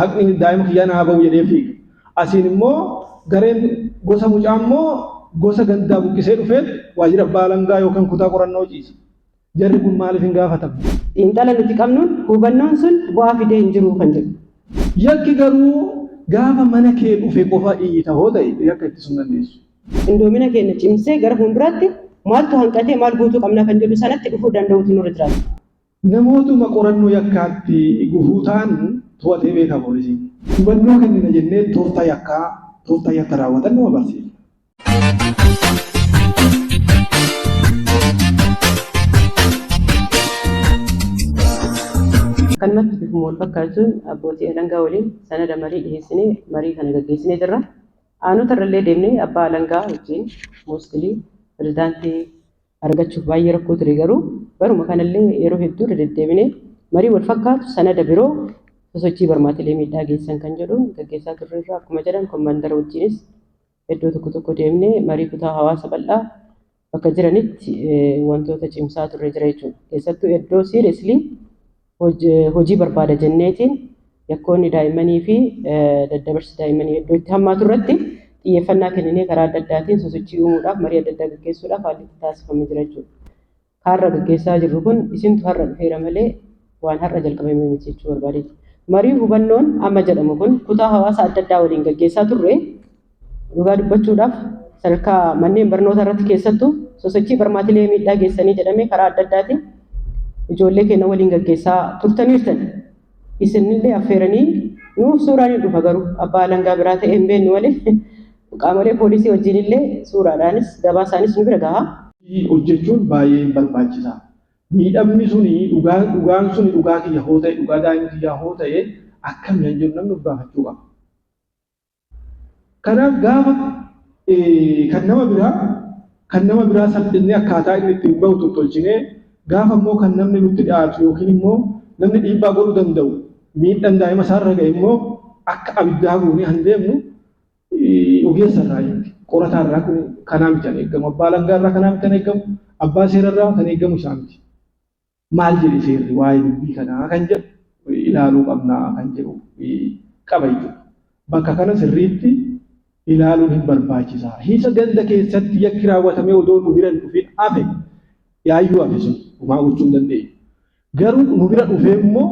Haqni daa'ima kiyyaana haa ba'u jedhee fiiga. Asiin immoo gareen gosa mucaa immoo gosa gandaa buqqisee dhufee waajjira abbaa alangaa yookaan kutaa qorannoo ciise. Jarri kun maaliif hin gaafatamu? Xiinxala nuti qabnuun hubannoon sun bu'aa fidee hin jiru kan jedhu. Yakki garuu gaafa mana kee dhufe qofa iyyita hoo ta'e yakka ittisuu dandeessu. Qindoomina keenya cimsee gara fuulduraatti maaltu hanqatee maal guutuu qabna kan jedhu sanatti dhufuu danda'utu nurra jiraata. Namootuma qorannoo yakkaatti gufuu ta'an to'atee beeka poolisiin. Hubannoo kennina jennee tooftaa yakka raawwatan nama barsiisa. Kanumatti bifuma wal fakkaatuun abbootii alangaa waliin sanada marii dhiyeessinee marii kana gaggeessinee jirra. Aanota irrallee deemnee abbaa alangaa wajjin moostilii pirezidaantii argachuuf baay'ee rakkoo ture garuu baruma kanallee yeroo hedduu deddeebinee marii wal fakkaatu sanada biroo sosochii barmaatilee miidhaa geessan kan jedhu gaggeessaa turreerra. Akkuma jedhan komandara wajjinis iddoo tokko deemnee marii kutaa hawaasa bal'aa bakka jiranitti wantoota cimsaa turre jira jechuudha. Keessattuu iddoo siiriislii hojii barbaada jenneetiin yakkoonni daa'immanii fi daddabarsi daa'immanii iddoo itti hammaatu irratti xiyyeeffannaa kenninee karaa adda addaatiin sosochii uumuudhaaf marii adda addaa gaggeessuudhaaf haalli itti taasifamee jira jechuudha. Har'a gaggeessaa jirru kun isintu har'a dhufeera malee waan har'a jalqabame miti jechuu barbaadeeti. Marii hubannoon amma jedhamu kun kutaa hawaasa adda addaa waliin gaggeessaa turre dhugaa dubbachuudhaaf sadarkaa manneen barnoota irratti keessattuu sosochii barmaatilee miidhaa geessanii jedhamee karaa adda addaatiin ijoollee keenya waliin gaggeessaa turtaniirtan. Isinillee affeeranii nuuf suuraan hin dhufa garuu abbaa alangaa biraa ta'e hin beeknu malee qaamolee poolisii wajjinillee suuraadhaanis gabaasaanis nu bira gahaa. Hojjechuun baay'ee barbaachisaa. Miidhamni suni dhugaan suni dhugaa kiyya hoo ta'e dhugaa daa'ima kiyyaa hoo ta'e akkamiin jiru namni gaafachuu qaba. Kanaaf gaafa kan nama biraa salphisnee akkaataa inni ittiin bahu tottolchinee gaafa immoo kan namni nutti dhiyaatu yookiin immoo namni dhiibbaa godhuu danda'u miidhaan daa'ima isaarra ga'e immoo akka abiddaa goonee han deemnu ogeessa irraa jechuudha. Qorataa irraa kanaa miti kan eegamu, abbaa alangaa irraa kanaa miti kan eegamu, abbaa seera irraa kan eegamu isaa miti. Maal jedhe seerri waa'ee dubbii kanaa kan jedhu ilaaluu qabnaa kan jedhu qaba jechuudha. Bakka kana sirriitti ilaaluun hin barbaachisaa. Hiisa ganda keessatti yakki raawwatamee odoo nu bira dhufee hafe yaayyuu hafe sun homaa gochuu hin dandeenyu. Garuu nu bira dhufee immoo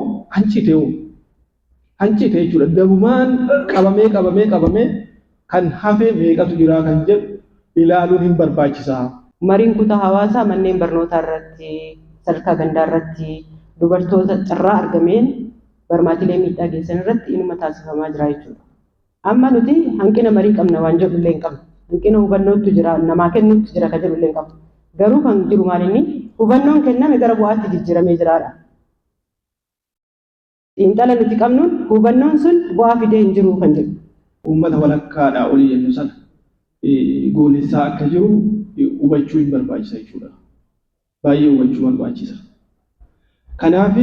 hancite jechuudha. Dabumaan qabamee kan hafe meeqatu jira kan jedhu ilaaluun hin barbaachisaa. Mariin kutaa hawaasaa manneen barnootaa irratti sadarkaa gandaa irratti dubartoota carraa argameen barmaatilee miidhaa geessan irratti inuma taasifamaa jira jechuudha. Amma nuti hanqina marii qabna waan jedhu illee hin qabnu. Hanqina hubannootu jira namaa kennuutu jira kan jedhu illee hin qabnu. Garuu kan jiru maalinni hubannoon kenname gara bu'aatti jijjiiramee jiraadha. Xiinxala nuti qabnuun hubannoon sun bu'aa fidee hin jiru kan jedhu. Uummata walakkaadhaa olii jennu sana goolessaa akka jiru hubachuu hin barbaachisa jechuudha. Baay'ee hubachuu barbaachisa. Kanaaf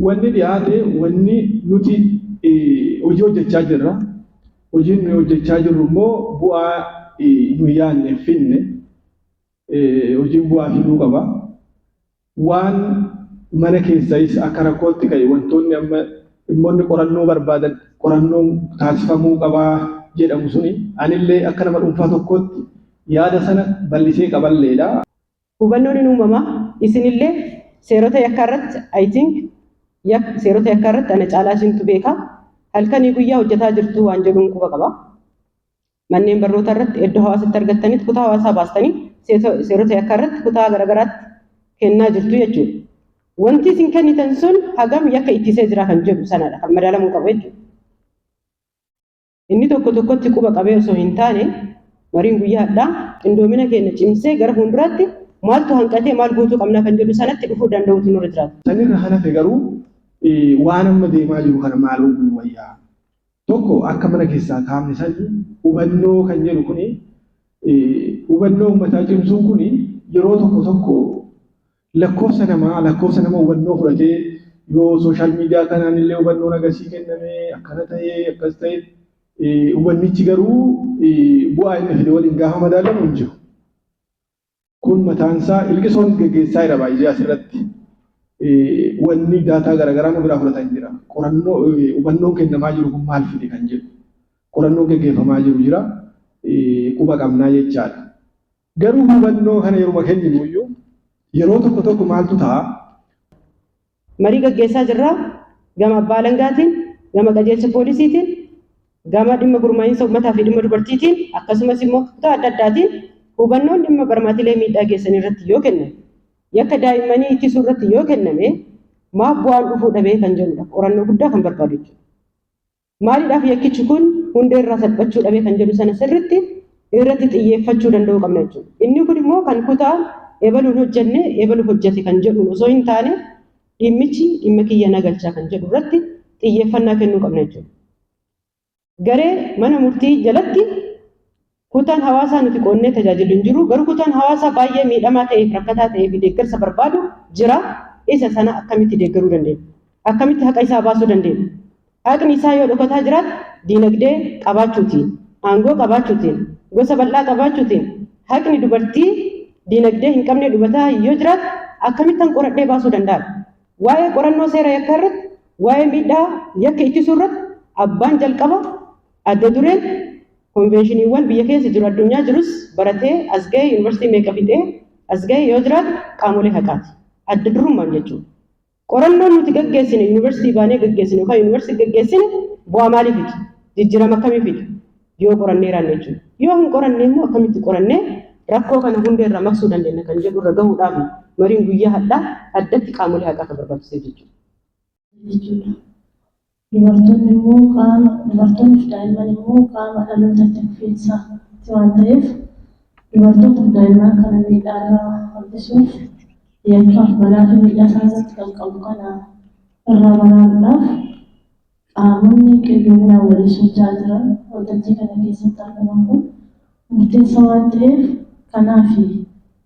wanni dhiyaate wanni nuti hojii hojjechaa jirra. Hojiin nuyi hojjechaa jirru immoo bu'aa nu yaadne finne hojiin bu'aa fiduu qaba. Waan mana keessais akka rakkootti ka'e wantoonni amma dhimmoonni qorannoo barbaadan qorannoon taasifamuu qabaa jedhamu suni anillee akka nama dhuunfaa tokkotti yaada sana bal'isee qaballeedha. Hubannoon hin uumama. Isinillee seerota yakkaa irratti I think seerota yakkaa irratti ana caalaa isintu beeka. Halkanii guyyaa hojjetaa jirtu waan jedhuun quba qaba. Manneen barnoota irratti iddoo hawaasatti argattanitti kutaa hawaasaa baastanii seerota yakkaa irratti kutaa garaagaraatti kennaa jirtu jechuudha. Wanti isin kennitan sun hagam yakka ittisee jira kan jedhu sanadha kan madaalamuu qabu jechuudha. Inni tokkotti quba qabee osoo hin taane mariin guyyaa hadhaa qindoomina keenya cimsee gara fuulduraatti maaltu hanqatee maal guutuu qabna kan jedhu sanatti dhufuu danda'utu nurra jiraata. Sanirra hanafe garuu waan amma deemaa jiru kana maal uumuu wayyaa. Tokko akka mana keessaa kaafne sanii hubannoo kan jedhu kuni hubannoo uummataa cimsuun kuni yeroo tokko lakkoofsa nama hubannoo fudhatee yoo sooshaal miidiyaa kanaan illee hubannoon agarsiis kennamee akkana ta'ee akkas ta'e hubannichi garuu bu'aa inni fide waliin gaafa madaalamu hin jiru. Kun mataan isaa ilqisoon gaggeessaa jira baay'ee asirratti. wanni daataa garaagaraa nu biraa fudhatan jira. Qorannoo hubannoon kennamaa jiru kun maal fide kan jedhu qorannoon gaggeeffamaa jiru jira quba qabnaa jechaadha. Garuu hubannoo kana yeroo kenninu iyyuu yeroo tokko tokko maaltu ta'a? Marii gaggeessaa jirra gama abbaa alangaatiin, gama qajeelcha poolisiitiin, gama dhimma gurmaa'insa uummataa fi dhimma dubartiitiin akkasumas immoo kutaa adda addaatiin hubannoon dhimma barmaatilee miidhaa geessan irratti yoo kenname yakka daa'immanii ittisuu irratti yoo kenname maaf bu'aan dhufuu dhabee kan jedhudha. Qorannoo guddaa kan barbaadu jechuudha. Maaliidhaaf yakkichi kun hundee irraa salphachuu dhabee kan jedhu sana sirriitti irratti xiyyeeffachuu danda'uu qabna jechuudha. Inni kun immoo kan kutaa ebaluun hojjenne ebalu hojjete kan jedhu osoo hin taane dhimmichi dhimma kiyya nagalchaa kan jedhu irratti xiyyeeffannaa kennuu qabna jechuudha. Garee mana murtii jalatti kutaan hawaasaa nuti qoonnee tajaajilu hin jiru. Garuu kutaan hawaasaa baay'ee miidhamaa ta'eef rakkataa ta'eef deeggarsa barbaadu jira. Isa sana akkamitti deeggaruu dandeenya? Akkamitti haqa isaa baasuu dandeenya? Haqni isaa yoo dhokataa jiraate diinagdee qabaachuutiin, aangoo qabaachuutiin, gosa bal'aa qabaachuutiin haqni dubartii diinagdee hin qabne dhubataa yoo jiraate akkamittan qoradhee baasuu danda'a? Waa'ee qorannoo seera yakkaa irratti, waa'ee miidhaa yakka ittisuu irratti abbaan jalqaba adda dureen konveeshiniiwwan biyya keessa jiru addunyaa jirus baratee as ga'e yuunivarsiitii meeqa fixee as ga'e yoo jiraate qaamolee haqaati. Adda durummaan jechuudha. Qorannoon nuti gaggeessine yuunivarsiitii baanee gaggeessine yookaan yuunivarsiitii gaggeessine bu'aa maalii fidi? Jijjiirama akkamii fidi? Yoo qorannee raanne jechuudha. Yoo hin qoranne immoo akkamitti qorannee rakkoo kana hunda irraa maqsuu dandeenya kan jedhu irra gahuudhaaf mariin guyyaa hadhaa addatti qaamolee haqaa kan barbaachisee jechuudha. Dubartoonni immoo dubartoonni fi daa'imman immoo qaama dhaloota tokkoffeessaati waan ta'eef dubartoota fi daa'imman kana miidhaarraa hambisuuf yakkaaf balaa fi miidhaa isaanitti kan qabu kana irraa baraaruudhaaf qaamonni qilloominaan waliin socho'aa jiran waltajjii kana keessatti argaman kun murteessaa waan ta'eef kanaaf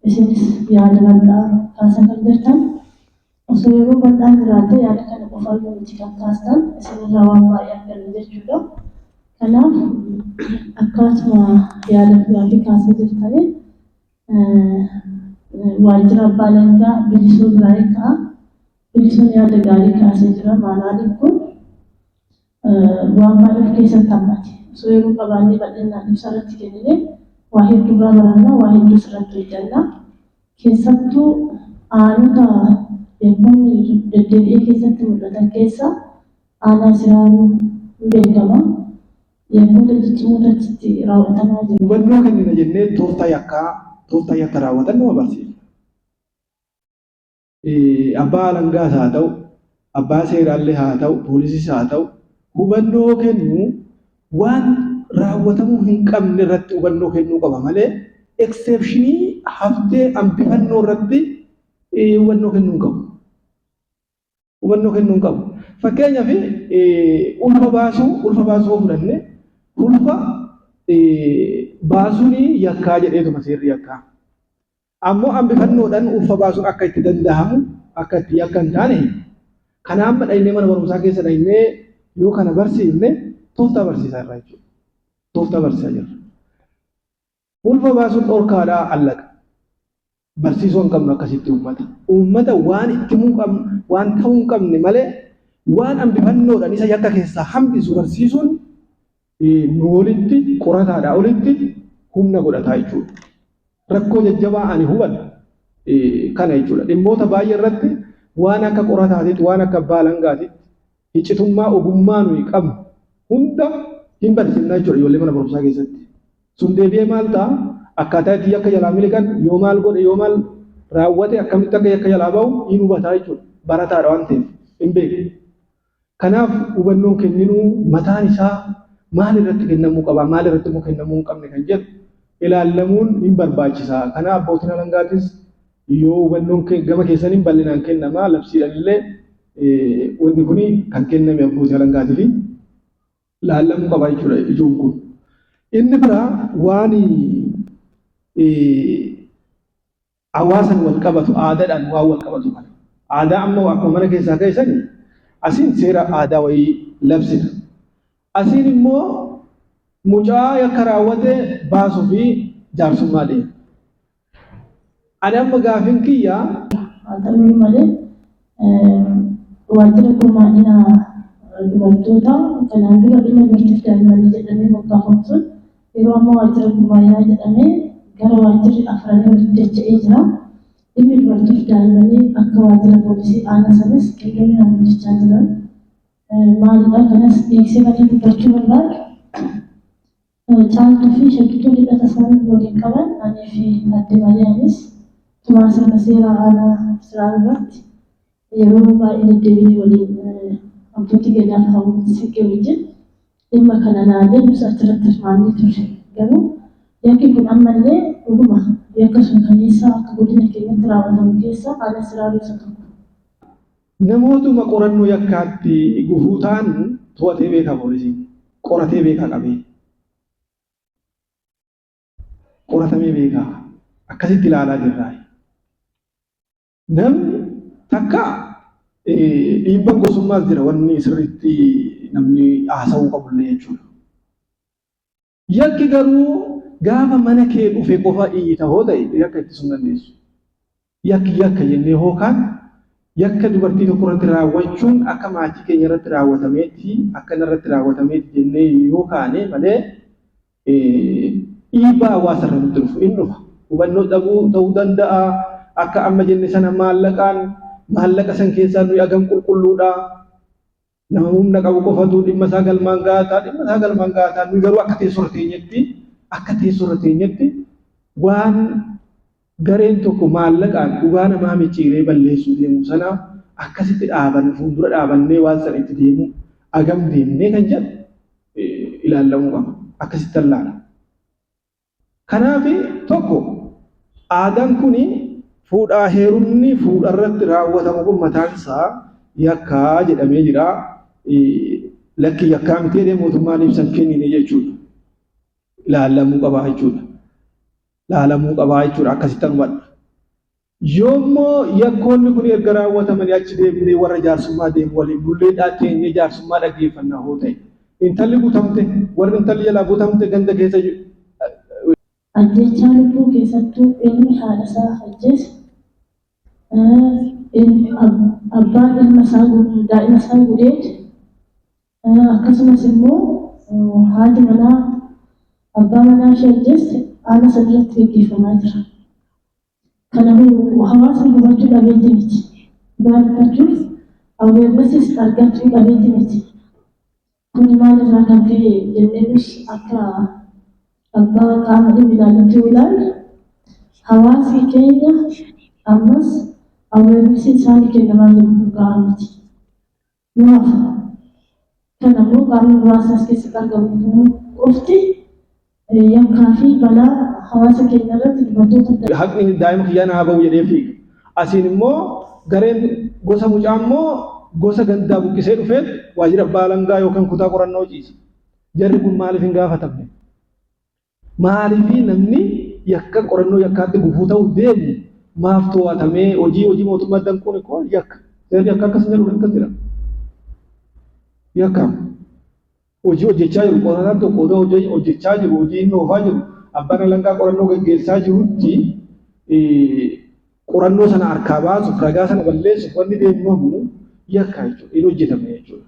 isinis yaada bal'aa kaasaa kan jirtan osoo yeroo bal'aan jiraate yaada kana qofaan nuti kan kaastan isinirraa waan baay'ee argannu jechuudha. Kanaaf akkasuma yaada gaarii kaasaa jirtanii waajjira abbaa alangaa bilisuu biraa eegaa bilisuun yaada gaarii kaasee jira. Maalaaliin kun waan baay'ee of keessatti hammate. Osoo yeroo qabaannee bal'inaan ibsa irratti kennine waa hedduu irraa baranna, waa hedduu irratti hojjanna. Keessattuu aanota yakkoonni deddeebi'ee keessatti mul'atan keessa aanaa siraanuu beekama. Yakkoota jijjiiruu irratti raawwatamaa jiru. Hubannoo kennina jennee tooftaa yakka raawwatan nama barsiisa. Abbaa alangaas haa ta'u, abbaa seeraallee haa ta'u, poolisiis haa ta'u, hubannoo kennu waan raawwatamuu hin qabne irratti hubannoo kennuu qaba malee exceptionii haftee hambifannoo irratti hubannoo kennuu hin qabu. Hubannoo kennuu hin qabu. Fakkeenyaaf ulfa baasuu fudhanne ulfa baasuun yakkaa jedheetuma seerri yakkaa. Ammoo hambifannoodhaan ulfa baasuun akka itti danda'amu akka itti yakka hin taane kana amma dhaynee mana barumsaa keessa dhaynee yoo kana barsiifne tooftaa barsiisaa irraa jechuudha. Tooftaa barsiisaa jirra. Ulfa baasuun dhorkaadhaa allaqa. Barsiisuu hin qabnu akkasitti uummata waan itti waan ta'uu hin qabne malee waan hambifannoodhaan isa yakka keessaa hambisu barsiisuun nu olitti qorataadhaa olitti humna godhataa jechuudha. Rakkoo jajjabaa ani hubadhu kana jechuudha. Dhimmoota baay'ee irratti waan akka qorataatitti waan akka abbaa alangaatitti iccitummaa ogummaa nuyi qabnu hunda hin barsiifnaa jechuudha ijoollee mana barumsaa keessatti. Sun deebi'ee maal ta'a? Akkaataa itti yakka jalaa miliqan yoo maal godhe yoo maal raawwate akkamitti akka yakka jalaa bahu hin hubataa jechuudha. Barataadha waan ta'eef hin beeku. Kanaaf hubannoon kenninuu mataan isaa maal irratti kennamuu qaba maal irratti immoo kennamuu hin qabne kan jedhu ilaallamuun hin barbaachisaa. Kanaaf abbootiin alangaatis yoo hubannoon gama keessaniin bal'inaan kennamaa labsiidhaan illee wanti kun kan kenname abbootii alangaatiif ilaallamuu qaba jechuudha ijoon kun. Inni biraa waan hawaasan wal qabatu aadaadhaan waan wal qabatu kana. Aadaa amma akkuma mana keessaa keessan asiin seera aadaa wayii labsina. Asiin immoo mucaa yakka raawwate baasuu fi jaarsummaa deema. Ani amma gaafin kiyyaa haa ta'u malee waajjira gurmaa'ina dubartoota kanaan dura dhimma dubartiif daa'immanii jedhamee moggaafamu sun yeroo ammaa waajjira gurmaa'inaa jedhamee gara waajjirri afranii walitti dacha'ee jira. Dhimmi dubartiif daa'immanii akka waajjira poolisii aanaa sanas qilleensaan hojjechaa jiran. Maalidhaa kanas dhiyeessee badii dubbachuu barbaadu. Caaltuu fi shakkitoon hidhata isaanii waliin qaban anii fi adde Mariyaanis tumaa sirna seeraa aanaa Israa irratti yeroo baay'ee deddeebiin waliin abbootii gadaaf hawwatu siqee wajjin dhimma kana laalee nus achirratti hirmaannee turre. Garuu yakki kun ammallee dhuguma yakka sun kaleessa akka godina keenyatti raawwatamu keessa haala Israa isa tokko. Namootuma qorannoo yakkaatti gufuu ta'an to'atee beekaa poolisiin qoratee beekaa qabee qoratamee beekaa akkasitti ilaalaa jirraa. Namni takka dhiibbaan gosummaas jira wanni sirriitti namni haasa'uu qabullee jechuudha. Yakki garuu gaafa mana kee dhufee qofa iyyita hoo ta'e yakka ittisuu dandeessu. Yakki yakka jennee hookaan yakka dubartii tokko irratti raawwachuun akka maatii keenya irratti raawwatameetti akka narratti raawwatameetti jennee yoo kaane malee dhiibbaa hawaasa irra nutti dhufu in dhufa. Hubannoo dhabuu ta'uu danda'a. Akka amma jenne sana maallaqa san keessaa nuyi hagam qulqulluudha. Nama humna qabu qofatu dhimma isaa galmaan gaataa nuyi garuu akka teessoo irra teenyetti waan gareen tokko maallaqaan dhugaa namaa micciiree balleessuu deemu sana akkasitti fuuldura dhaabannee waan sana itti deemu hagam deemnee kan jedhu ilaallamuu qaba. Akkasitti allaala. Kanaaf tokko aadaan kuni fuudhaa heerumni fuudha irratti raawwatamu kun mataan isaa yakkaa jedhamee jira. Lakki yakkaa miti jedhee mootummaan ibsan kennine jechuudha. Ilaalamuu qabaa jechuudha. Akkasitti hubadha. Yoommoo yakkoonni kun erga raawwatamanii achi deemnee warra jaarsummaa deemu waliin bullee teenyee jaarsummaa dhaggeeffannaa hoo ta'e. Intalli guutamte warri intalli jalaa guutamte ganda keessa jiru. Ajjechaa lubbuu keessattuu ilmi haadha isaa ajjeese abbaan daa'ima isaa gudeed akkasumas immoo haati manaa abbaa manaa ishee ajjeeste aanaa sanarratti gaggeeffamaa jira. Kanaafuu hawaasni hubachuu dhabeetti miti. Baay'achuuf aweernesis argachuu dhabeetti miti. Kun maalirraa kan ka'e jenneenis akka abbaa qaama dhimmi ilaallachuu ilaalle hawaasni keenya ammas aweernesi isaanii kennamaa jiru kun gahaa miti. Nuuf kanammoo qaamni muraasa as keessatti argamu qofti yakkaa fi balaa hawaasa keenya irratti dubartoota haqni daa'ima kiyyaan haa ba'u jedhee fiiga. Asiin immoo gareen gosa mucaa immoo gosa gandaa buqqisee dhufee waajjira abbaa alangaa yookaan kutaa qorannoo ciise. Jarri kun maaliif hin gaafatamne? Maaliif namni yakka qorannoo yakkaatti gufuu ta'uu deemu maaf to'atamee hojii mootummaa danquun koo yakka. Seerri akka akkasii jedhu akkas jira. Yakka hojii hojjechaa jiru qorataan tokko odoo hojjechaa jiru hojii inni oofaa jiru abbaan alangaa qorannoo gaggeessaa jirutti qorannoo sana harkaa baasuuf ragaa sana balleessuuf wanni deemamu yakka jechuudha. Inni hojjetame jechuudha.